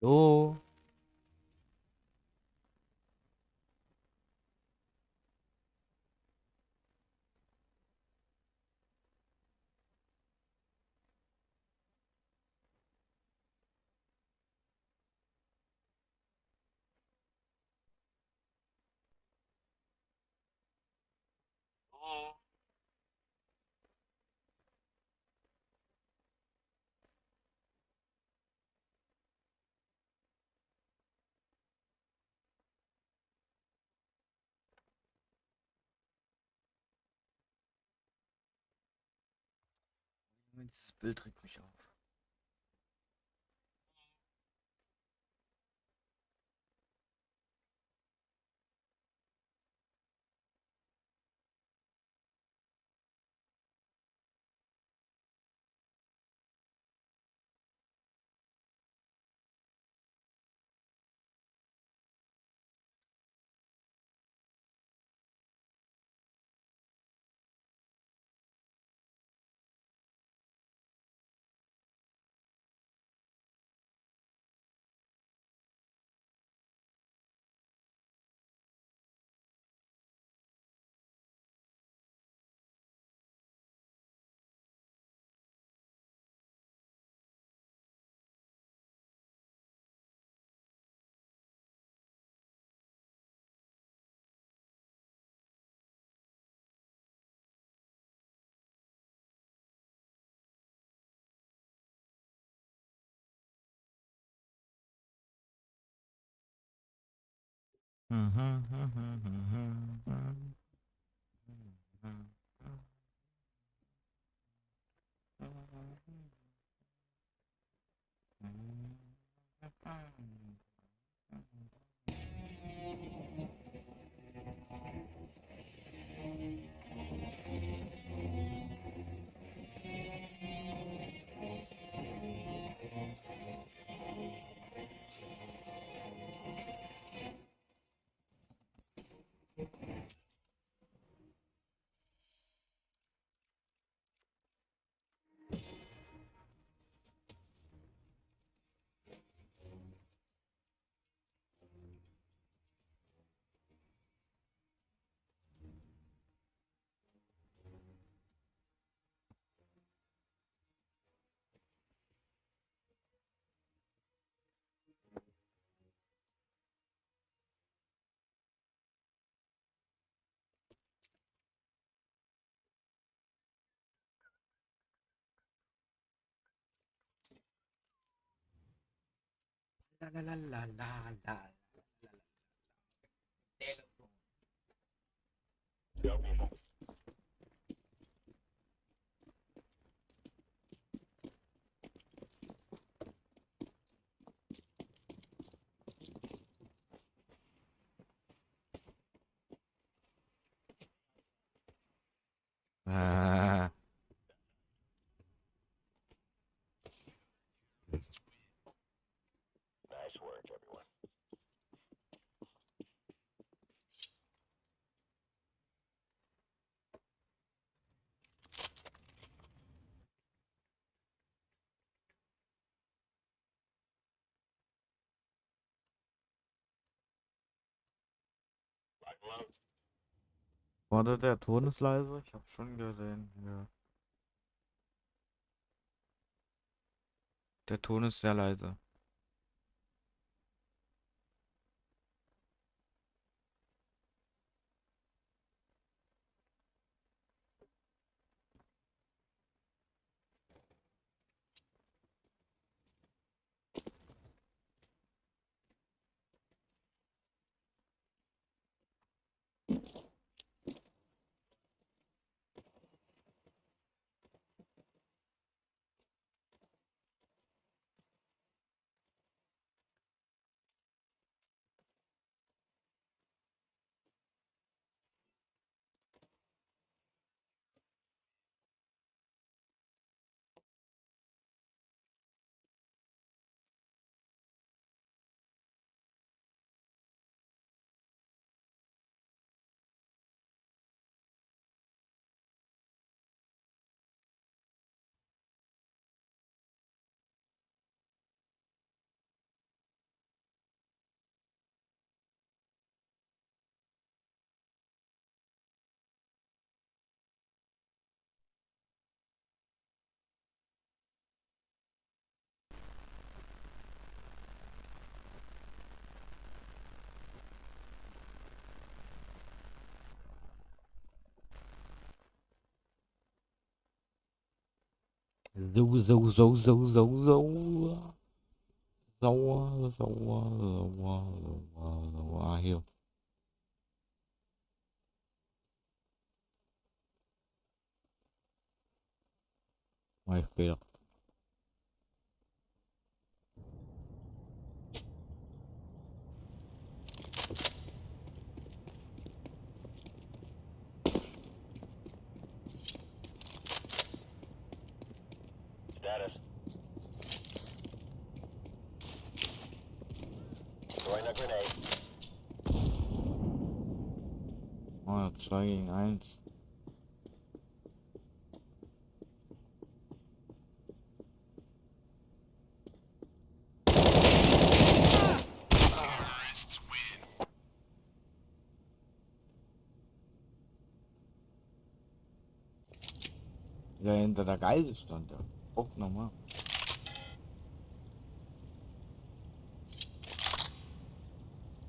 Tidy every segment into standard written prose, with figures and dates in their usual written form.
Oh. Hallo? Dieses Bild regt mich auf. La la la la la la. Ah. Nice work, everyone. Warte, der Ton ist leise. Ich hab's schon gesehen. Ja. Der Ton ist sehr leise. So. Sauer. Ah, hier. Mach ich später. Status. Throwing a grenade. Oh, 2 gegen 1. Der hinter der Geise stand, ja. Auch nochmal.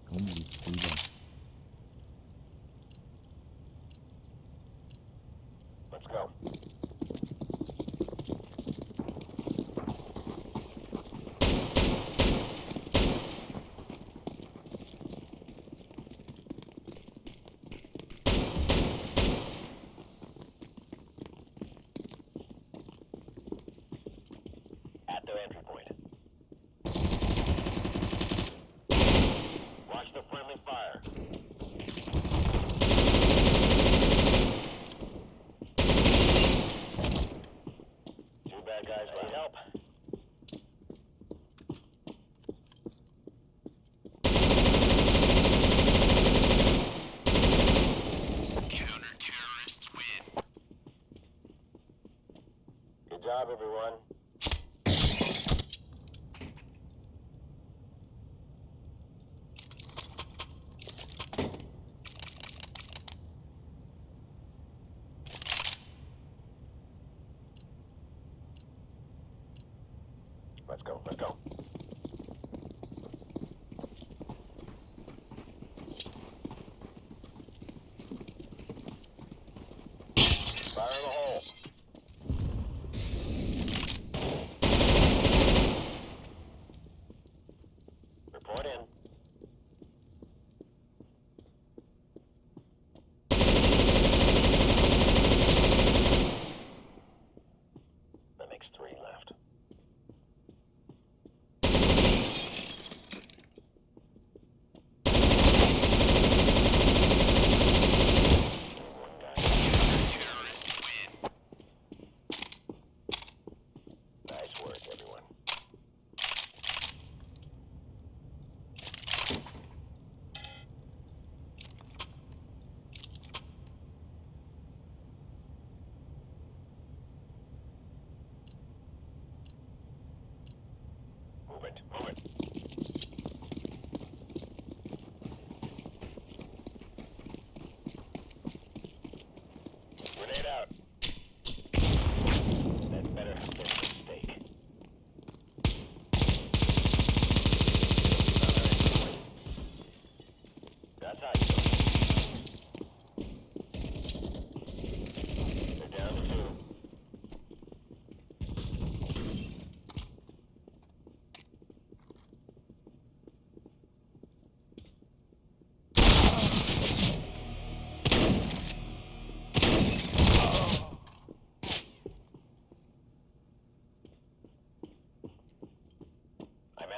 Komm, die Spieler. Let's go. At their entry point. Watch the friendly fire. Two bad guys left. Help. Counter-terrorists win. Good job, everyone. Let's go. Let's go. Fire in the hole. Report in. That makes 3 left.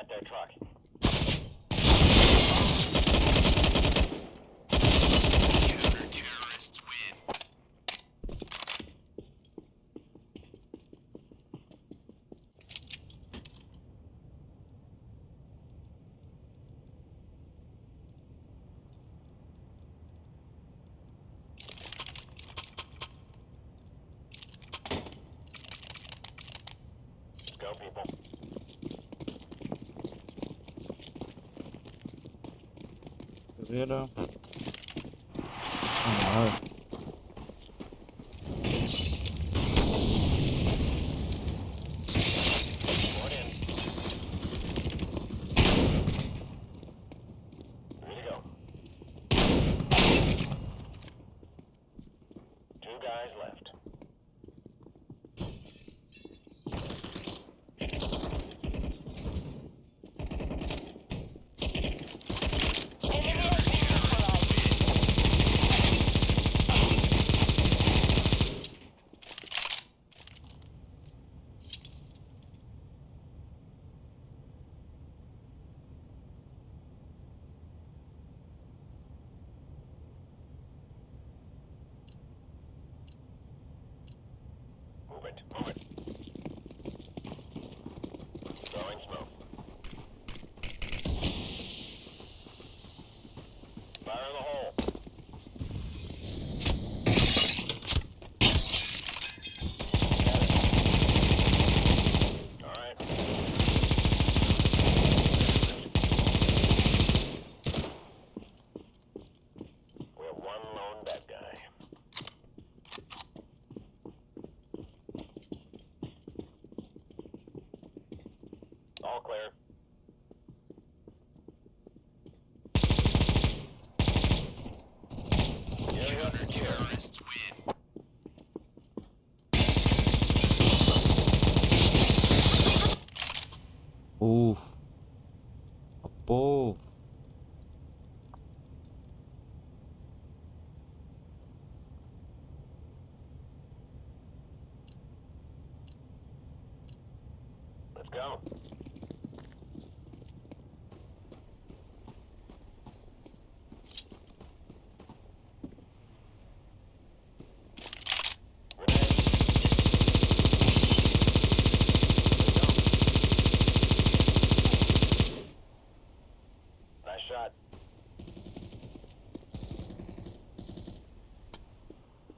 their truck. Let's go, people. Wieder. Ja. Report in. Ready to go. 2 guys left. Move it. Move it. Throwing smoke. Fire in the hole. All right. We have one lone bad guy. All clear. Area under terrorists win. Oof. Above. Let's go. Nice shot.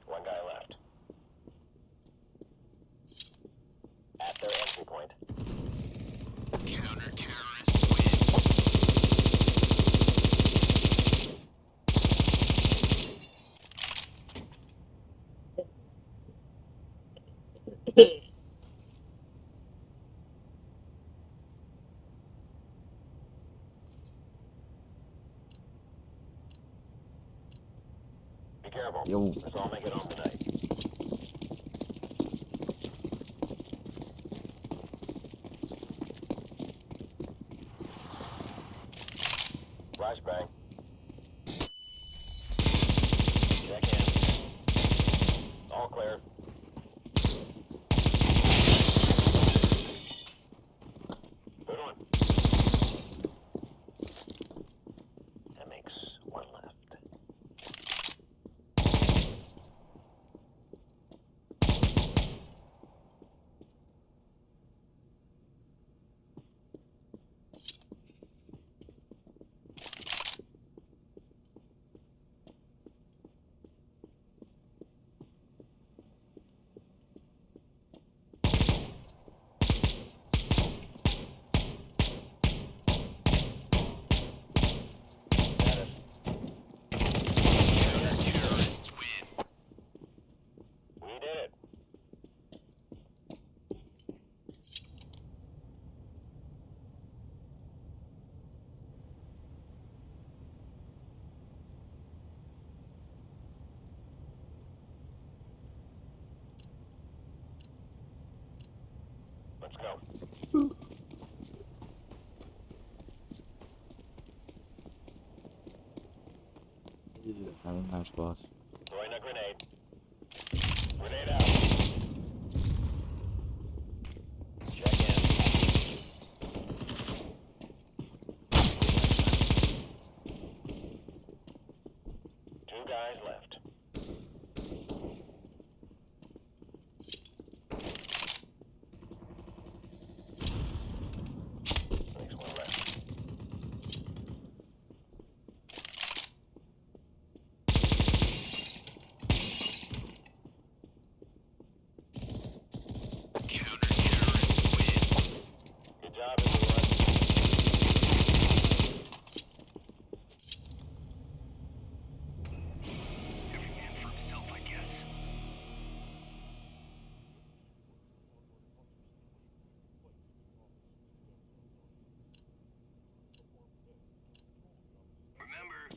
One guy left. At their entry point. Be careful. Yo. Let's all make it home tonight. Flashbang. Check in. All clear. Good one. That makes one left. We did it. Let's go. Having nice boss. Throwing a grenade. Grenade out. Check in.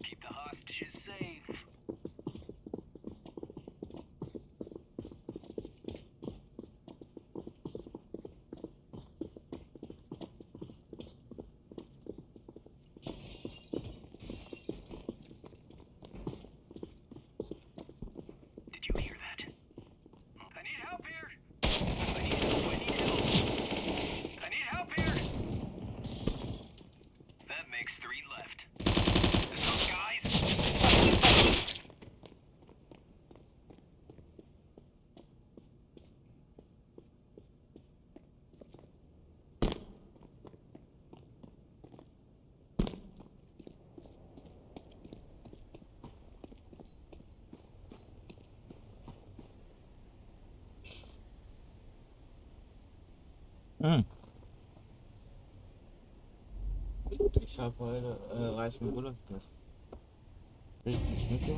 Keep the hostages safe. Did you hear that? I need help here. I need help. I need help here. That makes 3 left. This up, guys. Ich habe heute reichen Bullets. Richtig, nicht so?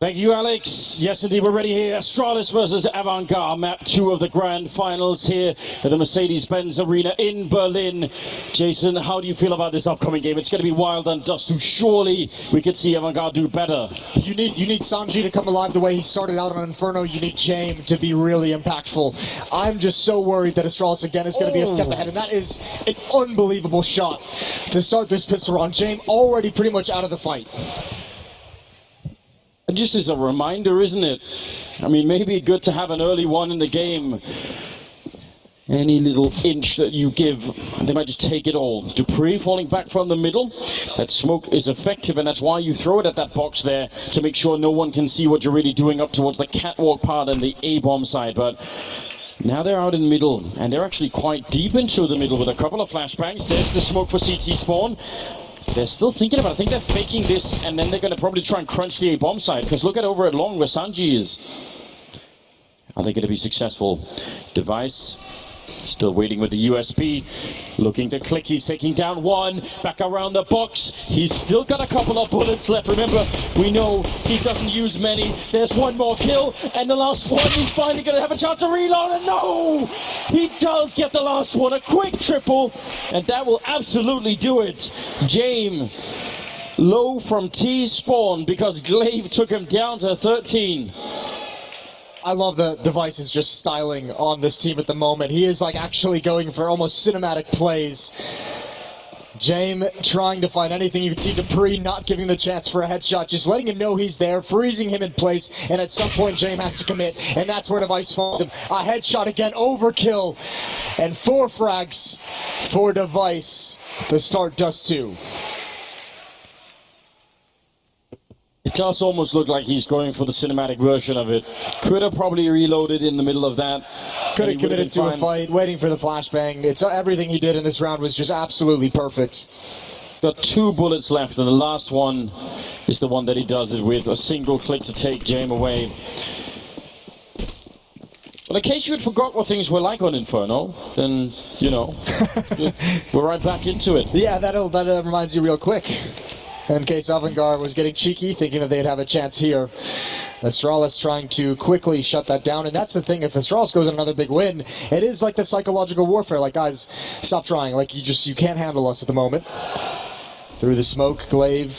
Thank you, Alex. Yes, indeed, we're ready here. Astralis versus Avant-Garde, map 2 of the grand finals here at the Mercedes-Benz Arena in Berlin. Jason, how do you feel about this upcoming game? It's going to be wild and dusty. Surely we could see Avant-Garde do better. You need Sanji to come alive the way he started out on Inferno. You need James to be really impactful. I'm just so worried that Astralis again is going to be a step ahead, and that is an unbelievable shot to start this pistol round. James already pretty much out of the fight. And just as a reminder, isn't it? I mean, maybe good to have an early one in the game. Any little inch that you give, they might just take it all. Dupree falling back from the middle. That smoke is effective, and that's why you throw it at that box there, to make sure no one can see what you're really doing up towards the catwalk part and the A-bomb side. But now they're out in middle, and they're actually quite deep into the middle with a couple of flashbangs. There's the smoke for CT spawn. They're still thinking about it. I think they're faking this, and then they're going to probably try and crunch the A-bomb side, because look at over at long where Sanji is. Are they going to be successful? Device still waiting with the USB, looking to click. He's taking down one, back around the box. He's still got a couple of bullets left. Remember, we know he doesn't use many. There's one more kill, and the last one. He's finally going to have a chance to reload, and no! He does get the last one, a quick triple, and that will absolutely do it. James low from T-spawn because Glaive took him down to 13. I love the Device's just styling on this team at the moment. He is like actually going for almost cinematic plays. James trying to find anything. You can see Dupree not giving the chance for a headshot, just letting him know he's there, freezing him in place, and at some point James has to commit, and that's where Device finds him. A headshot again, overkill, and 4 frags for Device to start Dust 2. It does almost look like he's going for the cinematic version of it. Could have probably reloaded in the middle of that. Could have committed to a fight, waiting for the flashbang. Everything he did in this round was just absolutely perfect. Got 2 bullets left, and the last one is the one that he does it with. A single click to take James away. Well, in case you had forgot what things were like on Inferno, then you know, we're right back into it. Yeah, that reminds you real quick. In case Avangard was getting cheeky, thinking that they'd have a chance here. Astralis trying to quickly shut that down, and that's the thing, if Astralis goes on another big win, it is like the psychological warfare, like, guys, stop trying, like, you can't handle us at the moment. Through the smoke, Glaive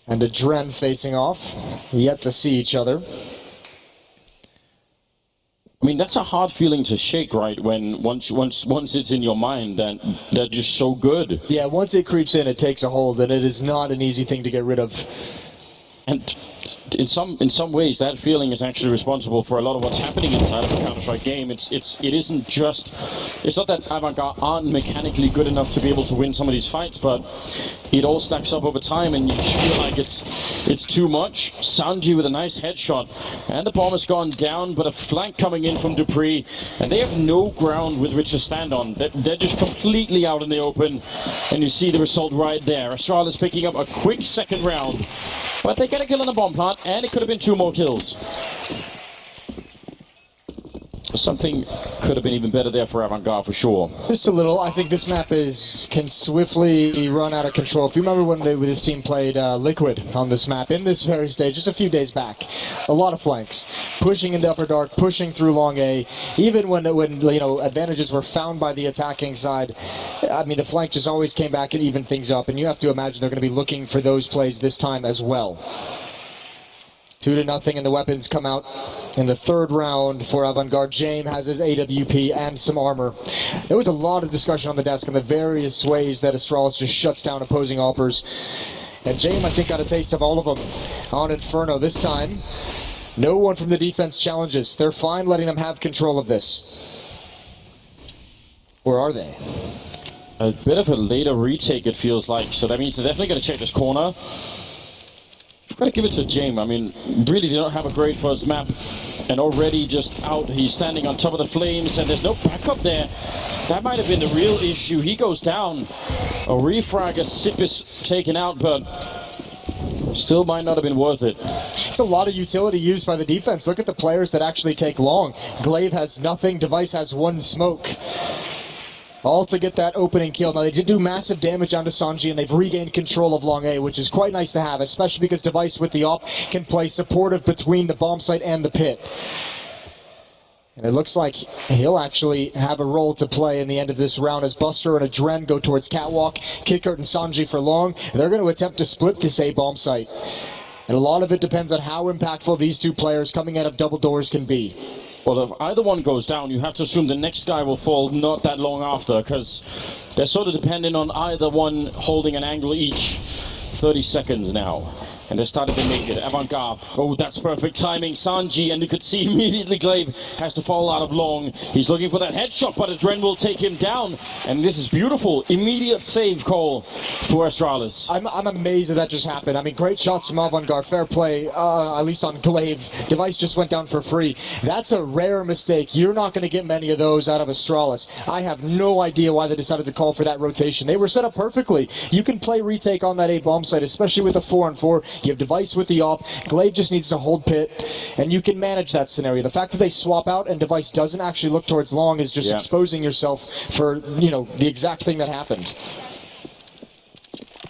and Adren facing off, yet to see each other. I mean, that's a hard feeling to shake, right, when once it's in your mind, that they're just so good. Yeah, once it creeps in, it takes a hold, and it is not an easy thing to get rid of. And in some ways, that feeling is actually responsible for a lot of what's happening inside of a Counter-Strike game. It isn't just, it's not that Avangard aren't mechanically good enough to be able to win some of these fights, but it all stacks up over time, and you feel like it's too much. Sanji with a nice headshot, and the bomb has gone down, but a flank coming in from Dupree, and they have no ground with which to stand on. They're just completely out in the open, and you see the result right there. Astralis picking up a quick second round, but they get a kill on the bomb plant, and it could have been 2 more kills. Something could have been even better there for Avangard for sure. Just a little. I think this map can swiftly run out of control. If you remember when this team played Liquid on this map, in this very stage, just a few days back, a lot of flanks. Pushing into Upper Dark, pushing through Long A, even when you know, advantages were found by the attacking side, I mean, the flank just always came back and evened things up, and you have to imagine they're going to be looking for those plays this time as well. 2-0, and the weapons come out in the third round for Avangard. James has his AWP and some armor. There was a lot of discussion on the desk on the various ways that Astralis just shuts down opposing offers. And James, I think, got a taste of all of them on Inferno. This time, no one from the defense challenges. They're fine letting them have control of this. Or are they? A bit of a later retake, it feels like, so that means they're definitely going to check this corner. I've got to give it to James. I mean, really, they don't have a great first map, and already just out, he's standing on top of the flames, and there's no backup there. That might have been the real issue. He goes down. A refrag, a sip is taken out, but still might not have been worth it. It's a lot of utility used by the defense. Look at the players that actually take long. Glaive has nothing. Device has 1 smoke. All to get that opening kill. Now, they did do massive damage onto Sanji, and they've regained control of Long A, which is quite nice to have, especially because Device with the op can play supportive between the bomb site and the pit. And it looks like he'll actually have a role to play in the end of this round as Buster and Adren go towards Catwalk, Kickert and Sanji for long. They're going to attempt to split this A bomb site. And a lot of it depends on how impactful these 2 players coming out of double doors can be. Well, if either one goes down, you have to assume the next guy will fall not that long after, because they're sort of dependent on either one holding an angle each. 30 seconds now. And they're starting to make it. Avangard. Oh, that's perfect timing. Sanji, and you could see immediately Glaive has to fall out of long. He's looking for that headshot, but Adren will take him down. And this is beautiful. Immediate save call for Astralis. I'm amazed that just happened. I mean, great shots from Avangard. Fair play, at least on Glaive. Device just went down for free. That's a rare mistake. You're not going to get many of those out of Astralis. I have no idea why they decided to call for that rotation. They were set up perfectly. You can play retake on that A bomb site, especially with a 4-on-4. You have Device with the op. Glaive just needs to hold pit, and you can manage that scenario. The fact that they swap out and Device doesn't actually look towards long is just exposing yourself for, you know, the exact thing that happened.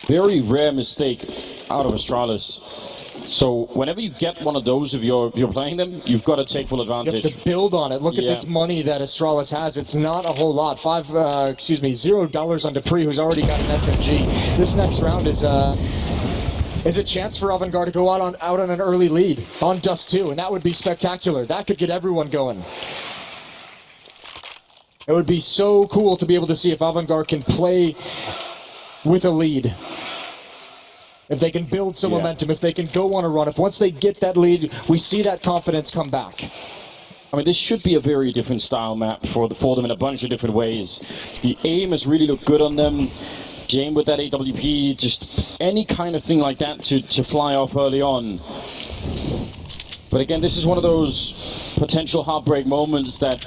Very rare mistake out of Astralis. So whenever you get one of those, if you're playing them, you've got to take full advantage. You have to build on it. Look at this money that Astralis has. It's not a whole lot. $0 on Dupree, who's already got an SMG. This next round is a chance for Avangard to go out on an early lead on Dust 2, and that would be spectacular. That could get everyone going. It would be so cool to be able to see if Avangard can play with a lead. If they can build some momentum, if they can go on a run, if once they get that lead, we see that confidence come back. I mean, this should be a very different style map for them in a bunch of different ways. The aim has really looked good on them. James with that AWP, just any kind of thing like that to fly off early on. But again, this is one of those potential heartbreak moments that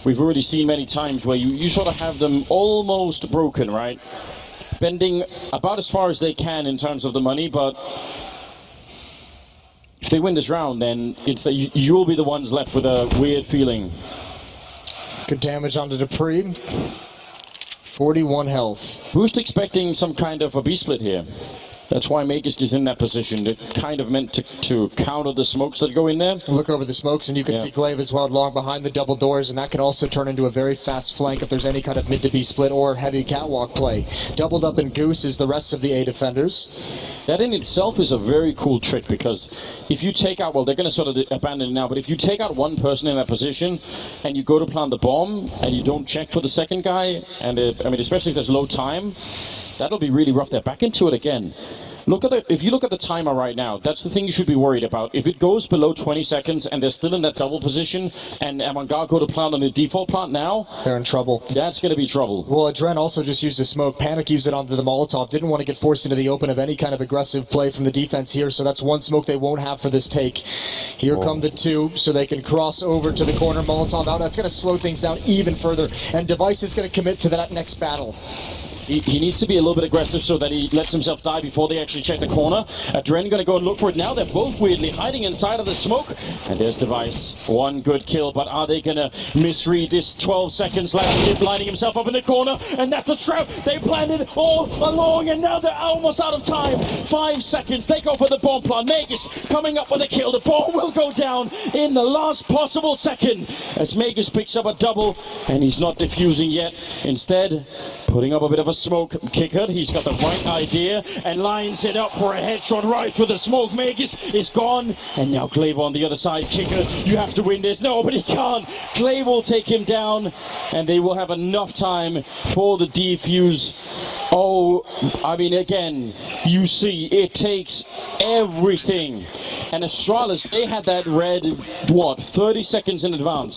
we've already seen many times where you sort of have them almost broken, right? Bending about as far as they can in terms of the money, but if they win this round, then you'll be the ones left with a weird feeling. Good damage onto Dupree. 41 health. Boost expecting some kind of a B-split here. That's why Magist is in that position. They're kind of meant to counter the smokes that go in there. Look over the smokes, and you can see Glaive as well along behind the double doors, and that can also turn into a very fast flank if there's any kind of mid to B split or heavy catwalk play. Doubled up in Goose is the rest of the A defenders. That in itself is a very cool trick, because if you take out, well, they're going to sort of abandon it now, but if you take out one person in that position and you go to plant the bomb and you don't check for the second guy, and I mean, especially if there's low time, that'll be really rough. They're back into it again. If you look at the timer right now, that's the thing you should be worried about. If it goes below 20 seconds and they're still in that double position and Avantgarde go to plant on the default plant now, they're in trouble. That's going to be trouble. Well, Adren also just used a smoke. Panic used it onto the Molotov. Didn't want to get forced into the open of any kind of aggressive play from the defense here, so that's one smoke they won't have for this take. Here come the two, so they can cross over to the corner. Molotov out. That's going to slow things down even further, and Device is going to commit to that next battle. He needs to be a little bit aggressive so that he lets himself die before they actually check the corner. Adren going to go and look for it now. They're both weirdly hiding inside of the smoke. And there's Device. One good kill, but are they going to misread this? 12 seconds left. He's lining himself up in the corner, and that's a trap. They planted all along, and now they're almost out of time. 5 seconds. They go for the bomb plant. Magus coming up with a kill. The bomb will go down in the last possible second as Magus picks up a double, and he's not defusing yet. Instead, putting up a bit of a smoke kicker. He's got the right idea and lines it up for a headshot right for the smoke. Magus is gone, and now Glaive on the other side. Kicker, you have to win this. No, but he can't. Glaive will take him down, and they will have enough time for the defuse. Oh, I mean, again, you see, it takes everything. And Astralis, they had that read, 30 seconds in advance.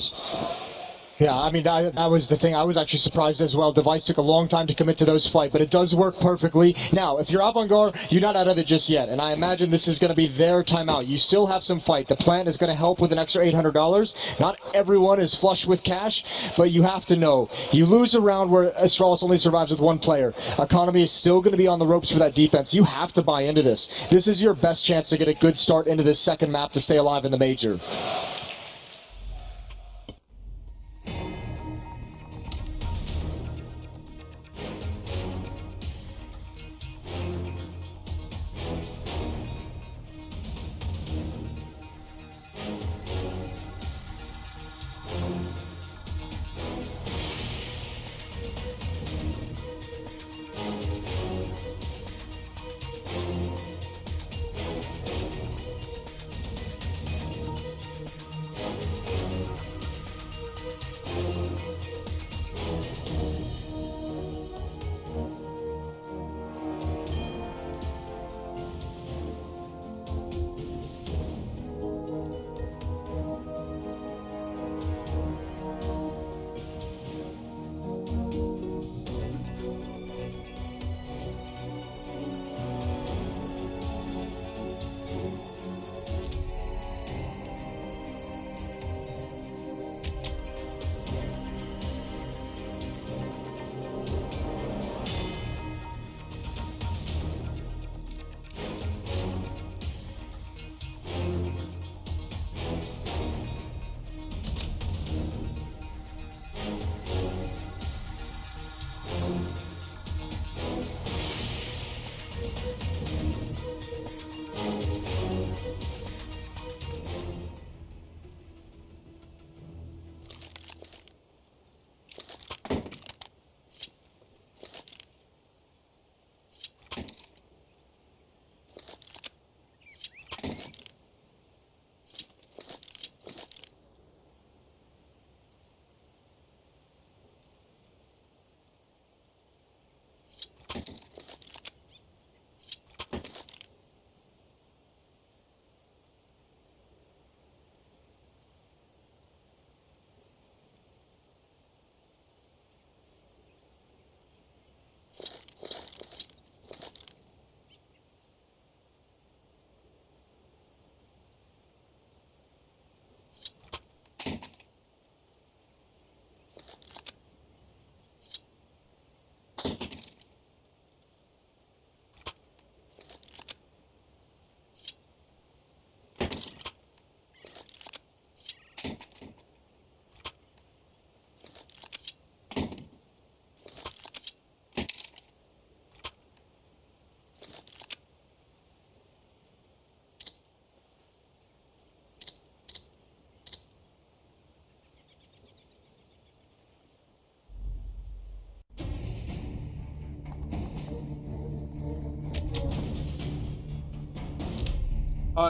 Yeah, I mean, that was the thing. I was actually surprised as well. Device took a long time to commit to those fights, but it does work perfectly. Now, if you're Avantgarde, you're not out of it just yet, and I imagine this is going to be their timeout. You still have some fight. The plant is going to help with an extra $800. Not everyone is flush with cash, but you have to know. You lose a round where Astralis only survives with one player. Economy is still going to be on the ropes for that defense. You have to buy into this. This is your best chance to get a good start into this second map to stay alive in the major.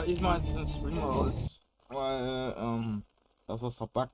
Ich meine diesen Stream Rolls, weil, das ist verbuggt.